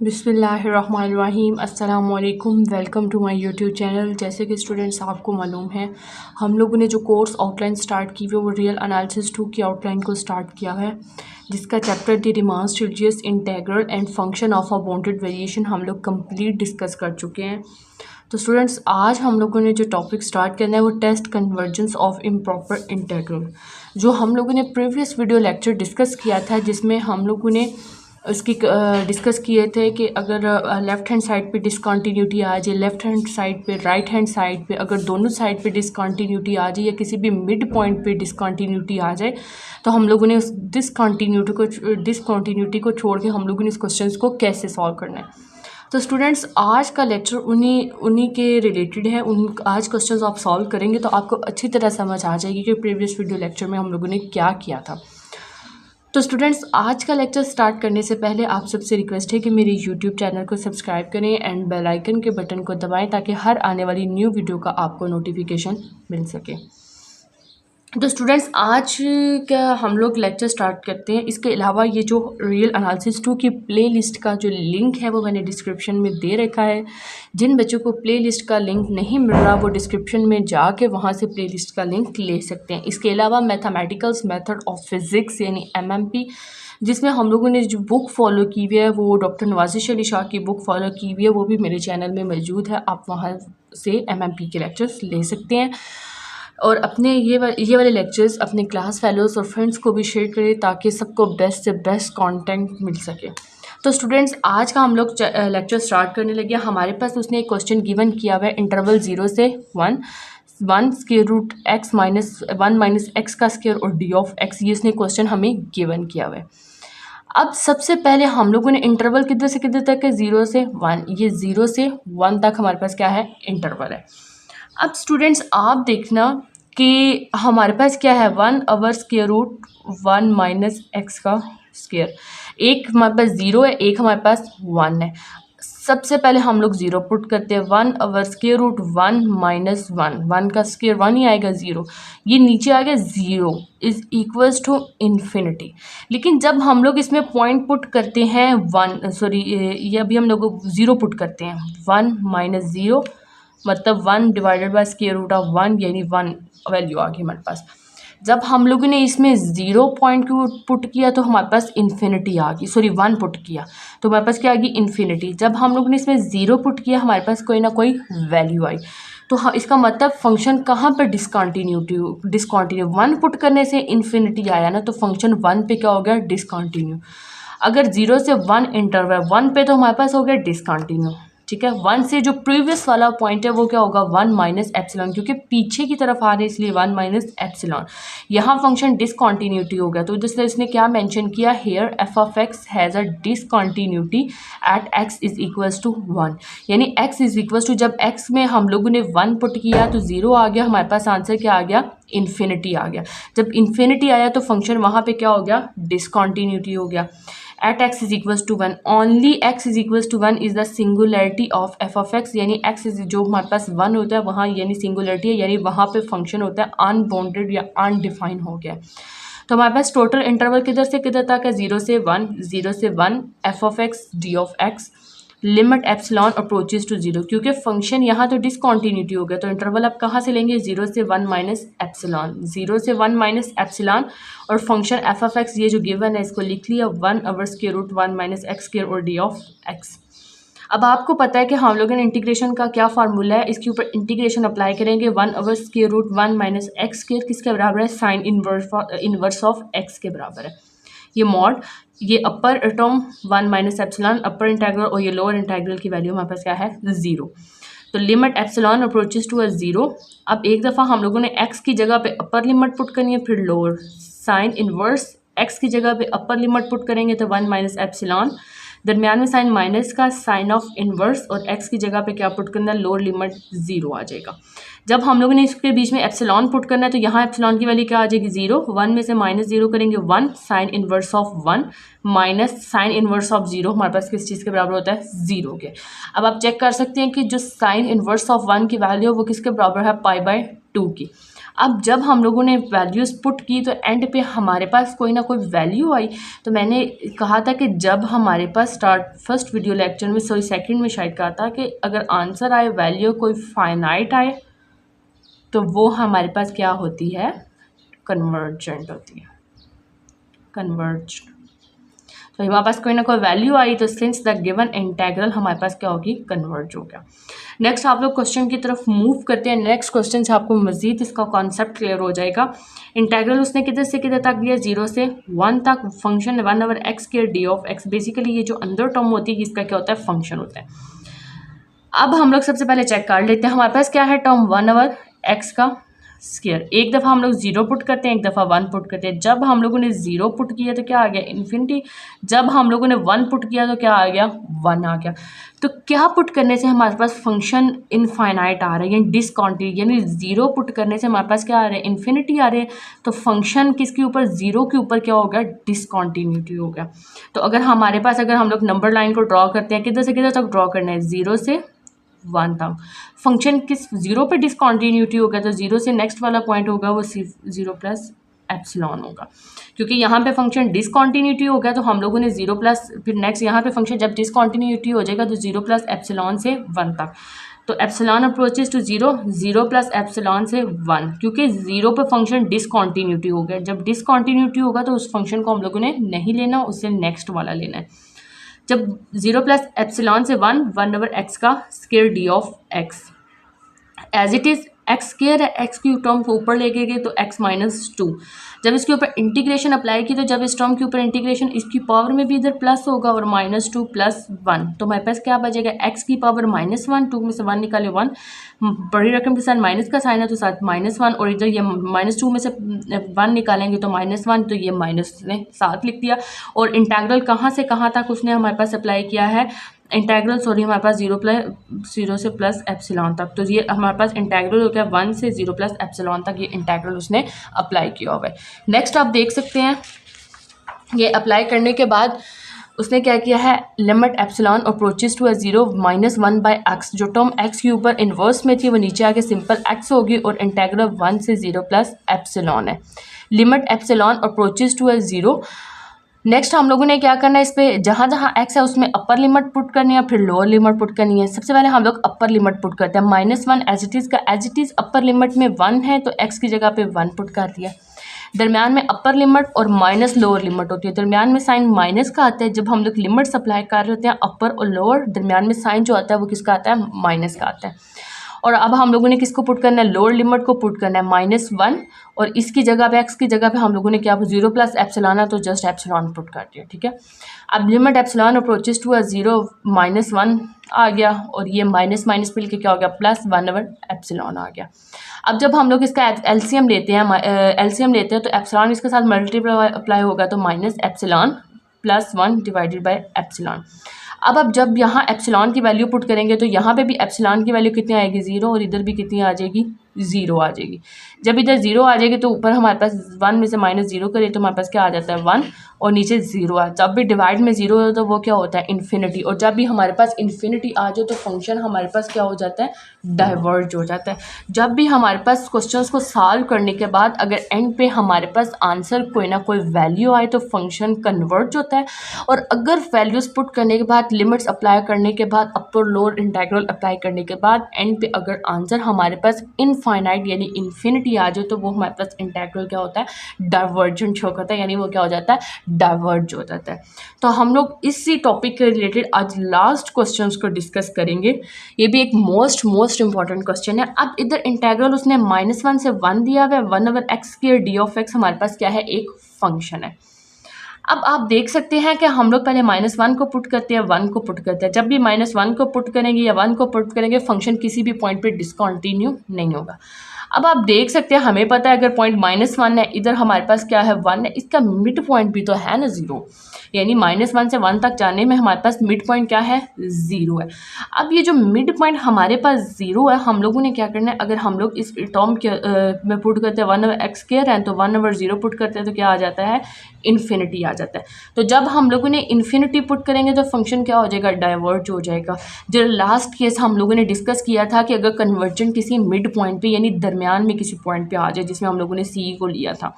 बिस्मिल्लाहिर्रहमानिर्रहीम अस्सलामुअलैकुम। Welcome to my YouTube channel. जैसे कि स्टूडेंट्स आपको मालूम है, हम लोगों ने जो कोर्स आउटलाइन स्टार्ट की हुई वो रियल एनालिसिस 2 की आउटलाइन को स्टार्ट किया है, जिसका chapter the Riemann studious integral and function of a bounded variation हम लोग कंप्लीट डिस्कस कर चुके हैं। तो स्टूडेंट्स आज हम लोगों ने जो टॉपिक स्टार्ट करना है वो test convergence of improper integral, जो हम लोगों ने प्रीवियस वीडियो लेक्चर डिस्कस किया था, जिसमें हम लोगों ने उसकी डिस्कस किए थे कि अगर लेफ़्ट हैंड साइड पे डिसकंटिन्यूटी आ जाए, लेफ़्ट हैंड साइड पे, राइट हैंड साइड पे अगर दोनों साइड पे डिसकंटिन्यूटी आ जाए या किसी भी मिड पॉइंट पे डिसकंटिन्यूटी आ जाए, तो हम लोगों ने उस डिसकंटिन्यूटी को छोड़ के हम लोगों ने इस क्वेश्चन को कैसे सॉल्व करना है। तो स्टूडेंट्स आज का लेक्चर उन्हीं के रिलेटेड है। आज क्वेश्चंस आप सॉल्व करेंगे तो आपको अच्छी तरह समझ आ जाएगी कि प्रीवियस वीडियो लेक्चर में हम लोगों ने क्या किया था। तो स्टूडेंट्स आज का लेक्चर स्टार्ट करने से पहले आप सबसे रिक्वेस्ट है कि मेरे यूट्यूब चैनल को सब्सक्राइब करें एंड बेल आइकन के बटन को दबाएं ताकि हर आने वाली न्यू वीडियो का आपको नोटिफिकेशन मिल सके। तो स्टूडेंट्स आज का हम लोग लेक्चर स्टार्ट करते हैं। इसके अलावा ये जो रियल एनालिसिस 2 की प्लेलिस्ट का जो लिंक है वो मैंने डिस्क्रिप्शन में दे रखा है। जिन बच्चों को प्लेलिस्ट का लिंक नहीं मिल रहा वो डिस्क्रिप्शन में जाके वहाँ से प्लेलिस्ट का लिंक ले सकते हैं। इसके अलावा मैथमेटिकल्स मेथड ऑफ फिज़िक्स यानी MMP, जिसमें हम लोगों ने जो बुक फॉलो की हुई है वो डॉक्टर नवाजिश अली शाह की बुक फॉलो की हुई है, वो भी मेरे चैनल में मौजूद है। आप वहाँ से MMP के लेक्चर्स ले सकते हैं और अपने ये वाले लेक्चर्स अपने क्लास फेलोज़ और फ्रेंड्स को भी शेयर करें ताकि सबको बेस्ट से बेस्ट कंटेंट मिल सके। तो स्टूडेंट्स आज का हम लोग लेक्चर स्टार्ट करने लगे। हमारे पास उसने एक क्वेश्चन गिवन किया हुआ है, इंटरवल 0 से 1 square root x minus 1 minus x का स्क्वायर और d ऑफ x, ये उसने क्वेश्चन हमें गिवन किया हुआ है। अब सबसे पहले हम लोगों ने इंटरवल किधर से किधर तक है, 0 से 1, ये 0 से 1 तक हमारे पास क्या है, इंटरवल है। अब स्टूडेंट्स आप देखना कि हमारे पास क्या है, 1 स्क्वायर रूट 1 माइनस एक्स का स्क्वायर, एक हमारे पास 0 है, एक हमारे पास 1 है। सबसे पहले हम लोग 0 पुट करते हैं, 1 स्क्वायर रूट 1 माइनस 1 का स्क्वायर 1 ही आएगा 0, ये नीचे आ गया 0 इज इक्वल्स टू इन्फिनिटी। लेकिन जब हम लोग इसमें पॉइंट पुट करते हैं 1 सॉरी ये अभी हम लोग 0 पुट करते हैं, 1 माइनस 0 मतलब 1 divided by square root of 1 यानी 1 वैल्यू आ गई हमारे पास। जब हम लोगों ने इसमें 0 पॉइंट को पुट किया तो हमारे पास इन्फिनिटी आ गई, सॉरी 1 पुट किया तो हमारे पास क्या आ गई, इन्फिनिटी। जब हम लोगों ने इसमें 0 पुट किया हमारे पास कोई ना कोई वैल्यू आई, तो हाँ इसका मतलब फंक्शन कहाँ पर डिसकंटिन्यू 1 पुट करने से इन्फिनिटी आया ना, तो फंक्शन 1 पे क्या हो गया, डिसकंटिन्यू। अगर 0 से 1 इंटरवल 1 पे तो हमारे पास हो गया डिसकंटिन्यू, ठीक है। 1 से जो प्रीवियस वाला पॉइंट है वो क्या होगा, 1 माइनस एप्सिलॉन, क्योंकि पीछे की तरफ आ रहे हैं इसलिए 1 माइनस एप्सिलॉन। यहाँ फंक्शन डिसकंटिन्यूटी हो गया, तो जैसे इसने क्या मेंशन किया, here f of x has a discontinuity at x is equals to 1, यानी एक्स इज इक्वल्स टू, जब एक्स में हम लोगों ने 1 पुट किया तो 0 आ गया, हमारे पास आंसर क्या आ गया, इन्फिनिटी आ गया। जब इन्फिनिटी आया तो फंक्शन वहाँ पे क्या हो गया, डिसकंटिन्यूटी हो गया। At x is equals to 1, only x is equals to 1 is the singularity of f of x, यानी एक्स इज जो हमारे पास 1 होता है वहाँ यानी सिंगुलरिटी है, यानी वहाँ पे फंक्शन होता है अनबाउंडेड या अनडिफाइन हो गया। तो हमारे पास टोटल इंटरवल किधर से किधर तक है, 0 से 1 f of x d of x, limit epsilon approaches to 0, क्योंकि फंक्शन यहाँ तो डिसकंटिन्यूटी हो गया तो इंटरवल आप कहाँ से लेंगे, 0 से 1 माइनस एप्सिलॉन, 0 से 1 माइनस एप्सिलॉन, और फंक्शन एफ ऑफ एक्स ये जो गिवन है इसको लिख लिया, 1 square root 1 minus x square और डी ऑफ एक्स। अब आपको पता है कि हम लोगों ने इंटीग्रेशन का क्या फार्मूला है, इसके ऊपर इंटीग्रेशन अप्लाई करेंगे, 1 square root 1 minus x square किसके बराबर है, साइन इनवर्स ऑफ एक्स के बराबर है। ये मॉड, ये upper term 1 minus epsilon upper integral और ये लोअर इंटीग्रल की वैल्यू हमारे पास क्या है, 0। तो लिमिट एप्सिलॉन अप्रोचेज टू 0। अब एक दफ़ा हम लोगों ने x की जगह पे अपर लिमिट पुट करनी है, फिर लोअर, साइन इनवर्स x की जगह पे अपर लिमिट पुट करेंगे तो 1 माइनस एप्सिलॉन, दरमियान में साइन माइनस का साइन ऑफ इनवर्स, और x की जगह पे क्या पुट करना है, लोअर लिमिट 0 आ जाएगा। जब हम लोगों ने इसके बीच में एप्सिलॉन पुट करना है तो यहाँ एप्सिलॉन की वैल्यू क्या आ जाएगी, 0, 1 में से माइनस 0 करेंगे 1, sine inverse of 1 minus sine inverse of 0 हमारे पास किस चीज़ के बराबर होता है, 0 के। अब आप चेक कर सकते हैं कि जो साइन इनवर्स ऑफ 1 की वैल्यू है वो किसके बराबर है, पाई बाय 2 की। अब जब हम लोगों ने वैल्यूज़ पुट की तो एंड पे हमारे पास कोई ना कोई वैल्यू आई। तो मैंने कहा था कि जब हमारे पास फर्स्ट वीडियो लेक्चर में सेकंड में शायद कहा था कि अगर आंसर आए, वैल्यू कोई फाइनाइट आए, तो वो हमारे पास क्या होती है, कन्वर्जेंट होती है, कन्वर्ज। तो हमारे पास कोई ना कोई वैल्यू आई तो सिंस द गिवन इंटेग्रल हमारे पास क्या होगी, कन्वर्ज हो गया। नेक्स्ट आप लोग क्वेश्चन की तरफ मूव करते हैं। नेक्स्ट क्वेश्चन से आपको मजीद इसका कॉन्सेप्ट क्लियर हो जाएगा। इंटेग्रल उसने किधर से किधर तक दिया, 0 से 1 तक। फंक्शन 1/x के डी ऑफ एक्स, बेसिकली ये जो अंदर टर्म होती है इसका क्या होता है, फंक्शन होता है। अब हम लोग सबसे पहले चेक कर लेते हैं हमारे पास क्या है टर्म, 1/x का स्क्वायर। एक दफ़ा हम लोग 0 पुट करते हैं, एक दफ़ा 1 पुट करते हैं। जब हम लोगों ने 0 पुट किया तो क्या आ गया, इन्फिनिटी। जब हम लोगों ने 1 पुट किया तो क्या आ गया, 1 आ गया। तो क्या पुट करने से हमारे पास फंक्शन इनफाइनाइट आ रहा है, यानी डिसकॉन्टिन्यूटी, यानी 0 पुट करने से हमारे पास क्या आ रहा है, इन्फिनिटी आ रही है। तो फंक्शन किसके ऊपर, 0 के ऊपर क्या हो गया, डिसकॉन्टिन्यूटी हो गया। तो अगर हमारे पास, अगर हम लोग नंबर लाइन को ड्रॉ करते हैं, किधर से किधर तक ड्रॉ करना है, 0 से 1 तक। फंक्शन किस 0 पे डिसकॉन्टिन्यूटी होगा, तो 0 से नेक्स्ट वाला पॉइंट होगा वो 0 प्लस एप्सिलॉन होगा। क्योंकि यहाँ पे फंक्शन डिसकॉन्टिन्यूटी हो गया तो हम लोगों ने 0 प्लस, फिर नेक्स्ट यहाँ पे फंक्शन जब डिसकॉन्टिन्यूटी हो जाएगा तो 0 प्लस एप्सिलॉन से 1 तक। तो epsilon approaches to 0, 0 plus epsilon से 1, क्योंकि 0 पे फंक्शन डिसकॉन्टिन्यूटी हो गया। जब डिसकॉन्टिन्यूटी होगा तो उस फंक्शन को हम लोगों ने नहीं लेना, उससे नेक्स्ट वाला लेना है। जब 0 प्लस एप्सिलॉन से 1/x का square d of x, as it is x square है, एक्स की टर्म को ऊपर लेके गए तो x-2। जब इसके ऊपर इंटीग्रेशन अप्लाई की तो जब इस टर्म के ऊपर इंटीग्रेशन, इसकी पावर में भी इधर प्लस होगा और -2 + 1, तो हमारे पास क्या बचेगा, x की पावर -1, 2 में से 1 निकाले 1, बड़ी रकम के साथ माइनस का साइन है तो साथ -1, और इधर ये -2 में से 1 निकालेंगे तो -1, तो ये माइनस ने साथ लिख दिया। और इंटेग्रल कहाँ से कहाँ तक उसने हमारे पास अप्लाई किया है, इंटेग्रल हमारे पास 0 से प्लस एप्सिलॉन तक। तो ये हमारे पास इंटेग्रल हो गया 1 से 0 प्लस एप्सिलॉन तक, ये इंटेग्रल उसने अप्लाई किया हुआ है। नेक्स्ट आप देख सकते हैं, ये अप्लाई करने के बाद उसने क्या किया है, limit epsilon approaches to 0 -1/x, जो टर्म x के ऊपर इन्वर्स में थी वो नीचे आके सिंपल x होगी, और इंटेग्रल 1 से 0 प्लस एप्सिलॉन है। Limit epsilon approaches to 0। Next हम लोगों ने क्या करना है, इस पे जहाँ जहाँ x है उसमें अपर लिमिट पुट करनी है, फिर लोअर लिमिट पुट करनी है। सबसे पहले हम लोग अपर लिमिट पुट करते हैं, -1 एज इट इज़ का as it is upper limit में 1 है तो x की जगह पे 1 पुट कर दिया। दरम्यान में अपर लिमिट और माइनस लोअर लिमिट होती है, दरम्यान में साइन माइनस का आता है। जब हम लोग लिमिट सप्लाई कर रहे होते हैं अपर और लोअर, दरम्यान में साइन जो आता है वो किसका आता है, माइनस का आता है। और अब हम लोगों ने किसको पुट करना है, लोअर लिमिट को पुट करना है -1, और इसकी जगह पे x की जगह पे हम लोगों ने क्या 0 प्लस एप्सिलॉन है तो जस्ट एप्सिलॉन पुट कर दिया, ठीक है। अब लिमिट एप्सिलॉन अप्रोचेस टू 0 -1 आ गया, और ये माइनस माइनस मिल के क्या हो गया, +1/एप्सिलॉन आ गया। अब जब हम लोग इसका एलसीएम लेते हैं तो एप्सिलॉन इसके साथ मल्टीप्लाई अप्लाई होगा तो -एप्सिलॉन +1 डिवाइडेड बाय एप्सिलॉन। अब जब यहाँ एप्सिलॉन की वैल्यू पुट करेंगे तो यहाँ पे भी एप्सिलॉन की वैल्यू कितनी आएगी, 0, और इधर भी कितनी आ जाएगी, 0 आ जाएगी। जब इधर 0 आ जाएगी तो ऊपर हमारे पास 1 में से -0 करें तो हमारे पास क्या आ जाता है, 1, और नीचे 0 आ। जब भी डिवाइड में 0 हो तो वो क्या होता है, इन्फिनिटी। और जब भी हमारे पास इन्फिनिटी आ जाए तो फंक्शन हमारे पास क्या हो जाता है, डाइवर्ज हो जाता है। जब भी हमारे पास क्वेश्चंस को सॉल्व करने के बाद अगर एंड पे हमारे पास आंसर कोई ना कोई वैल्यू आए तो फंक्शन कन्वर्ज होता है। और अगर वैल्यूज़ पुट करने के बाद, लिमिट्स अप्लाई करने के बाद, अपर लोअर इंटेग्रल अप्लाई करने के बाद एंड पे अगर आंसर हमारे पास इनफाइनाइट यानी इन्फिनिटी आ जाए तो वो हमारे पास इंटेग्रल क्या होता है, डाइवर्जेंट शो करता है, यानी वो क्या हो जाता है, डाइवर्ज हो जाता है। तो हम लोग इसी टॉपिक के रिलेटेड आज लास्ट क्वेश्चंस को डिस्कस करेंगे। ये भी एक मोस्ट इंपॉर्टेंट क्वेश्चन है। अब इधर इंटेग्रल उसने -1 से 1 दिया हुआ है, 1/x के डी ऑफ एक्स हमारे पास क्या है, एक फंक्शन है। अब आप देख सकते हैं कि हम लोग पहले -1 को पुट करते हैं, 1 को पुट करते हैं। जब भी -1 को पुट करेंगे या 1 को पुट करेंगे फंक्शन किसी भी पॉइंट पे डिसकंटिन्यू नहीं होगा। अब आप देख सकते हैं, हमें पता है अगर पॉइंट -1 है, इधर हमारे पास क्या है, 1 है, इसका मिड पॉइंट भी तो है ना 0, यानी -1 से 1 तक जाने में हमारे पास मिड पॉइंट क्या है, 0 है। अब ये जो मिड पॉइंट हमारे पास 0 है, हम लोगों ने क्या करना है, अगर हम लोग इस टर्म के में पुट करते हैं 1/x² है तो 1/0 पुट करते हैं तो क्या आ जाता है, इन्फिनिटी आ जाता है। तो जब हम लोगों ने इन्फिनिटी पुट करेंगे तो फंक्शन क्या हो जाएगा, डाइवर्ज हो जाएगा। जो लास्ट केस हम लोगों ने डिस्कस किया था कि अगर कन्वर्जन किसी मिड पॉइंट पे यानी दरमियान में किसी पॉइंट पे आ जाए, जिसमें हम लोगों ने सी को लिया था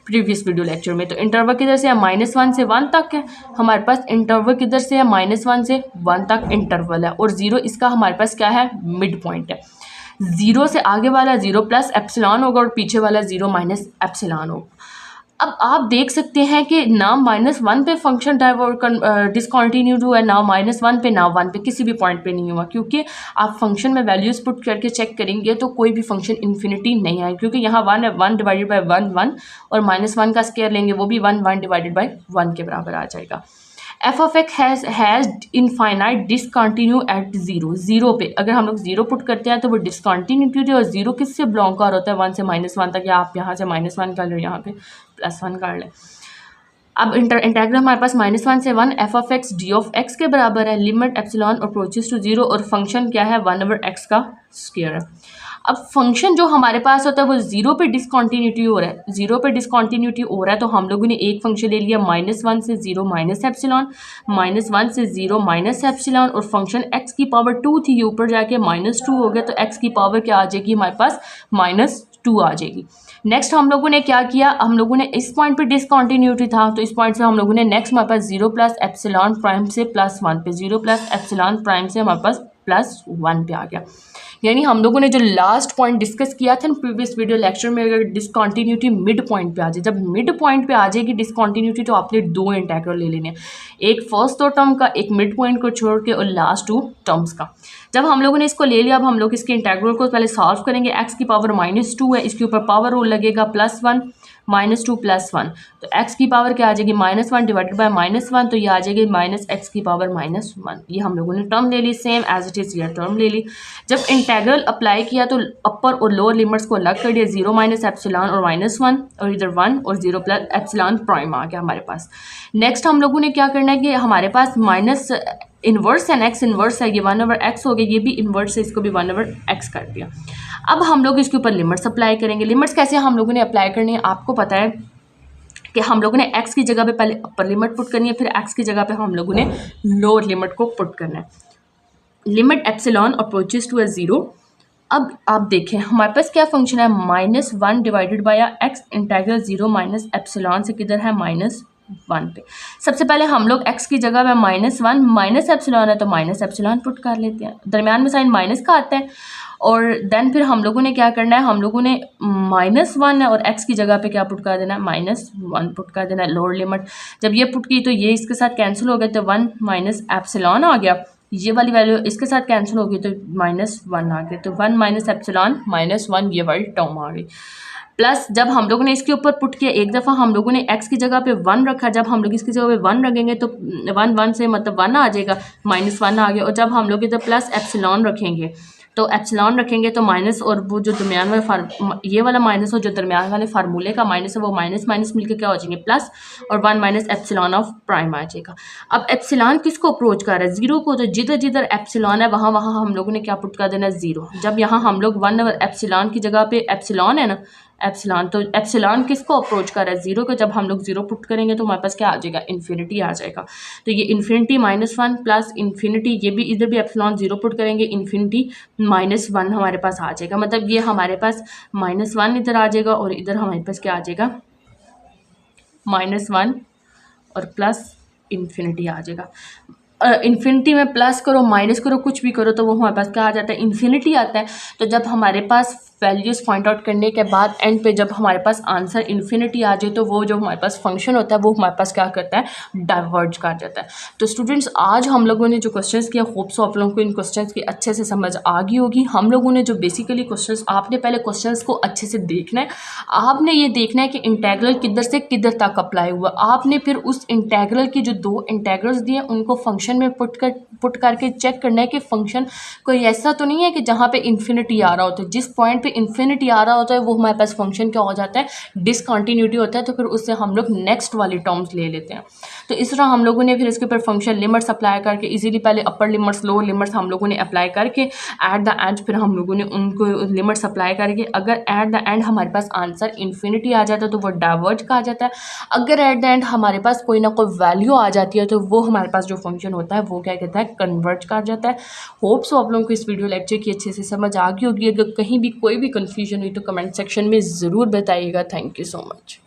प्रीवियस वीडियो लेक्चर में। तो इंटरवल किधर से है, -1 से 1 तक है हमारे पास। इंटरवल किधर से है, -1 से 1 तक इंटरवल है, और 0 इसका हमारे पास क्या है, मिड पॉइंट है। 0 से आगे वाला 0 प्लस एप्सिलॉन होगा और पीछे वाला 0 माइनस एप्सिलॉन होगा। अब आप देख सकते हैं कि ना -1 पे फंक्शन डिसकंटिन्यूड हुआ है, ना -1 पे, ना 1 पे, किसी भी पॉइंट पे नहीं हुआ, क्योंकि आप फंक्शन में वैल्यूज़ पुट करके चेक करेंगे तो कोई भी फंक्शन इन्फिनिटी नहीं है, क्योंकि यहाँ 1 है, 1 डिवाइडेड बाई 1 1, और -1 का स्क्वायर लेंगे वो भी 1 1 डिवाइडेड बाई 1 के बराबर आ जाएगा। F of x has infinite discontinue at 0 पे अगर हम लोग 0 पुट करते हैं तो वो डिसकंटिन्यूटी है, और 0 किससे बिलोंग कर होता है, 1 से -1 तक, या आप यहाँ से -1 कर लो, यहाँ पे +1 कर लें। अब इंटेग्रल हमारे पास -1 से 1 f of x d of x के बराबर है, लिमिट एप्सिलॉन अप्रोचेस टू 0, और फंक्शन क्या है, 1/x का स्क्वायर है। अब फंक्शन जो हमारे पास होता है वो 0 पे डिसकंटिन्यूटी हो रहा है, 0 पे डिसकंटिन्यूटी हो रहा है, तो हम लोगों ने एक फंक्शन ले लिया -1 से 0 माइनस एप्सिलॉन, -1 से 0 माइनस एप्सिलॉन, और फंक्शन x की पावर 2 थी, ये ऊपर जाके -2 हो गया, तो x की पावर क्या आ जाएगी हमारे पास, -2 आ जाएगी। नेक्स्ट हम लोगों ने क्या किया, हम लोगों ने इस पॉइंट पे डिसकंटिन्यूटी था, तो इस पॉइंट से हम लोगों ने नेक्स्ट हमारे पास 0 प्लस एप्सिलॉन प्राइम से +1 पे, 0 प्लस एप्सिलॉन प्राइम से हमारे पास +1 पे आ गया। यानी हम लोगों ने जो लास्ट पॉइंट डिस्कस किया था प्रीवियस वीडियो लेक्चर में, अगर डिसकंटिन्यूटी मिड पॉइंट पे आ जाए, जब मिड पॉइंट पे आ जाएगी डिसकंटिन्यूटी, तो आपने 2 इंटेग्रल ले लेने हैं, एक फर्स्ट 2 टर्म का, एक मिड पॉइंट को छोड़ के, और लास्ट 2 टर्म्स का। जब हम लोगों ने इसको ले लिया, अब हम लोग इसके इंटेग्रल को पहले सॉल्व करेंगे। x की पावर -2 है, इसके ऊपर पावर रूल लगेगा, +1 -2 +1, तो x की पावर क्या आ जाएगी, -1 डिवाइडेड बाय -1, तो ये आ जाएगी -x की पावर -1। ये हम लोगों ने टर्म ले ली, सेम एज इट इज़ ये टर्म ले ली। जब इंटेग्रल अप्लाई किया तो अपर और लोअर लिमिट्स को अलग कर दिया, 0 माइनस एप्सिलॉन और -1, और इधर 1 और 0 प्लस एप्सिलॉन प्राइम आ गया हमारे पास। नेक्स्ट हम लोगों ने क्या करना है कि हमारे पास माइनस इन्वर्स है, एक्स इन्वर्स है, ये 1/x हो गया, ये भी इन्वर्स है, इसको भी 1/x कर दिया। अब हम लोग इसके ऊपर लिमिट्स अप्लाई करेंगे। लिमिट्स कैसे हम लोगों ने अप्लाई करनी है, आपको पता है कि हम लोगों ने x की जगह पे पहले अपर लिमिट पुट करनी है, फिर x की जगह पे हम लोगों ने लोअर लिमिट को पुट करना है। Limit epsilon approaches to 0। अब आप देखें हमारे पास क्या फंक्शन है, -1 divided bye x integral 0 minus epsilon से किधर है, -1 पे। सबसे पहले हम लोग x की जगह में -1 माइनस एप्सिलॉन है तो माइनस एप्सिलॉन पुट कर लेते हैं, दरमियान में साइन माइनस का आता है, और देन फिर हम लोगों ने क्या करना है, हम लोगों ने -1 है और x की जगह पे क्या पुट कर देना है, -1 पुट कर देना है, लोअर लिमिट। जब ये पुट की तो ये इसके साथ कैंसिल हो गया, तो 1 माइनस एप्सिलॉन आ गया, ये वाली वैल्यू इसके साथ कैंसिल होगी तो -1 आ गया, तो 1 माइनस एप्सिलॉन -1 ये वाली टर्म आ गई। प्लस जब हम लोगों ने इसके ऊपर पुट किया, एक दफ़ा हम लोगों ने x की जगह पे 1 रखा, जब हम लोग इसकी जगह पे 1 रखेंगे तो 1 से मतलब 1 आ जाएगा, -1 आ गया, और जब हम लोग इधर प्लस एप्सिलॉन रखेंगे तो एप्सिलॉन रखेंगे तो माइनस, और वो जो दरमियान वाला ये वाला माइनस और जो दरमियान वाले फार्मूले का माइनस है वो माइनस माइनस मिलकर क्या हो जाएंगे, प्लस, और 1 माइनस एप्सिलॉन ऑफ प्राइम आ जाएगा। अब एप्सिलॉन किसको अप्रोच कर रहा है, 0 को, तो जिधर जिधर एप्सिलॉन है वहाँ वहाँ हम लोगों ने क्या पुट कर देना है, 0। जब यहाँ हम लोग 1 एप्सिलॉन की जगह पे एप्सिलॉन है ना, एप्सिलॉन, तो एप्सिलॉन किसको अप्रोच कर रहा है, 0 को। जब हम लोग 0 पुट करेंगे तो हमारे पास क्या आ जाएगा, इन्फिनिटी आ जाएगा। तो ये इन्फिनिटी -1 प्लस इन्फिनिटी, ये भी इधर भी एप्सिलॉन 0 पुट करेंगे, इन्फिनिटी -1 हमारे पास आ जाएगा। मतलब ये हमारे पास -1 इधर आ जाएगा और इधर हमारे पास क्या आ जाएगा, -1 और प्लस इन्फिनिटी आ जाएगा। इन्फिनिटी में प्लस करो माइनस करो कुछ भी करो तो वो हमारे पास क्या आ जाता है, इन्फिनिटी आता है। तो जब हमारे पास वैल्यूज़ पॉइंट आउट करने के बाद एंड पे जब हमारे पास आंसर इन्फिनिटी आ जाए तो वो जो हमारे पास फंक्शन होता है वो हमारे पास क्या करता है, डाइवर्ज कर जाता है। तो स्टूडेंट्स आज हम लोगों ने जो क्वेश्चंस किया, होप सो आप लोगों को इन क्वेश्चंस की अच्छे से समझ आ गई होगी। हम लोगों ने जो बेसिकली क्वेश्चंस, आपने पहले क्वेश्चंस को अच्छे से देखना है, आपने ये देखना है कि इंटेग्रल किधर से किधर तक अप्लाई हुआ, आपने फिर उस इंटेग्रल की जो 2 इंटेग्रल्स दिए उनको फंक्शन में पुट करके चेक करना है कि फंक्शन कोई ऐसा तो नहीं है कि जहाँ पे इन्फिनिटी आ रहा होता है, जिस पॉइंट पे इन्फिनिटी आ रहा होता है वो हमारे पास फंक्शन क्या हो जाता है, डिसकंटिन्यूटी होता है। तो फिर उससे हम लोग नेक्स्ट वाली टर्म्स ले लेते हैं। तो इस तरह हम लोगों ने फिर इसके ऊपर फंक्शन लिमिट्स अप्लाई करके इजीली पहले अपर लिमिट्स लोअर लिमिट्स हम लोगों ने अप्लाई करके एट द एंड फिर हम लोगों ने उनको लिमिट्स अप्लाई करके अगर एट द एंड हमारे पास आंसर इन्फिनिटी आ जाता है तो वो डाइवर्ज कहा जाता है। अगर एट द एंड हमारे पास कोई ना कोई वैल्यू आ जाती है तो वो हमारे पास जो फंक्शन होता है वो क्या कहता है, कन्वर्ज कहा जाता है। होप सो आप लोगों को इस वीडियो लेक्चर की अच्छे से समझ आ गई होगी। अगर कहीं भी कोई भी कन्फ्यूजन हुई तो कमेंट सेक्शन में ज़रूर बताइएगा। Thank you so much.